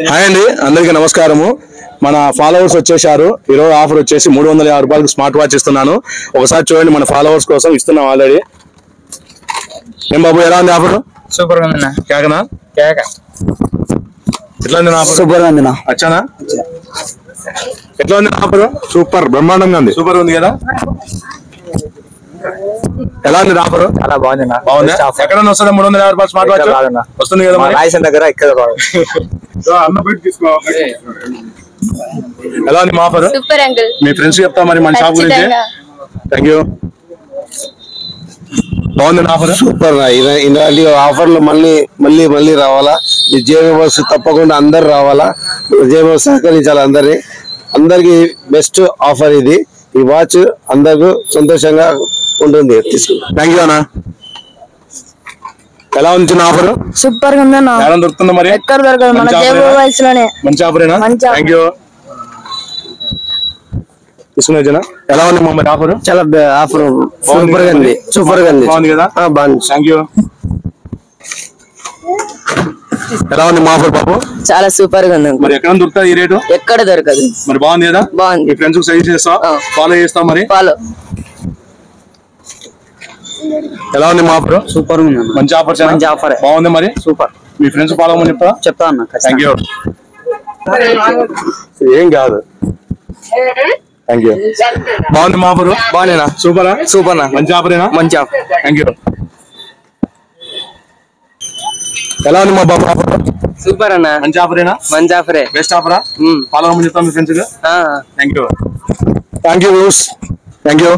Hi అండి, అందరికీ నమస్కారము. మన ఫాలోవర్స్ వచ్చేసారు. ఈరోజు ఆఫర్ వచ్చేసి 350 రూపాయలకు స్మార్ట్ వాచ్ ఇస్తున్నాను. ఒకసారి చూడండి, మన ఫాలోవర్స్ కోసం ఇస్తున్నాం ఆల్రెడీ. ఏం బాబు, ఎలా ఉంది ఆఫర్? సూపర్ గా ఉందన్నా. కేకనా? కేక. ఎట్లా ఉంది ఆఫర్? సూపర్ గా ఉందన్నా. అచ్చానా? ఎట్లా ఉంది ఆఫర్? సూపర్, బ్రహ్మాండంగా ఉంది. సూపర్ ఉంది కదా? ఎలా ఉంది ఆఫర్? చాలా బాగుంది. బాగుంది. ఎక్కడ వస్తుంది 350 రూపాయలు స్మార్ట్ వాచ్? వస్తుంది కదా రాయసన్ దగ్గర ఇక్కడ. ఎలా ఉంది ఆఫర్? Super uncle. మీ ఫ్రెండ్స్ చెప్తా మరి మన షాప్ గురించి. Thank you. బాగుంది ఆఫర్. సూపర్. ఇలాంటి ఆఫర్లు మళ్ళీ రావాలా? ఈ జేబీ బస్సు తప్పకుండా అందరు రావాలా, జేబీ బస్సు సహకరించాలి అందరికి బెస్ట్ ఆఫర్ ఇది. ఈ వాచ్ అందరికి సంతోషంగా ఉంటుంది. తీసుకుంటాం. థ్యాంక్ యూ అన్న. ఎలా ఉంది ఆఫర్? సూపర్ గా ఉందన్న. ఎలా దొరుకుతుందా మరి? ఎక్కడ దొరకదు, మన జేబు వాచ్ లోనే. మంచి ఆఫరేనా? Thank you. తీసుకున్నా. ఎలా ఉంది మరి ఆఫర్? చాలా ఆఫర్ సూపర్ గా ఉంది. బాగుంది కదా? బాగుంది. Thank you. ఎలా ఉంది మా ఆఫర్ బాబు? చాలా సూపర్ గా ఉంది. మరి ఎక్కడ దొరుకుతుంది ఈ రేటు? ఎక్కడ దొరకదు. మరి బాగుంది కదా? బాగుంది. మీ ఫ్రెండ్స్ కి సజెస్ట్ చేస్తా, ఫాలో చేస్తాం. మరి ఫాలో. ఎలా ఉంది మా ఆఫర్? సూపర్ గా ఉంది. మంచి ఆఫర్. మంచి ఆఫర్. బాగుంది. మరి సూపర్. మీ ఫ్రెండ్స్ ఫాలో అవ్వమని చెప్తా అన్న. Thank you. ఏం కాదు. Thank you. బాగుంది మా ఆఫర్? బాగుందేనా? సూపరా? సూపర్ నా. మంచి ఆఫరేనా? మంచి ఆఫర్. Thank you. ఎలా ఉంది మా బాబు ఆఫర్? సూపర్ అన్న. మంచి ఆఫరేనా? మంచి ఆఫరే. బెస్ట్ ఆఫరా? ఫాలో అవ్వమని చెప్తాం మీ ఫ్రెండ్స్. ఆ. Thank you. Thank you. Thank you.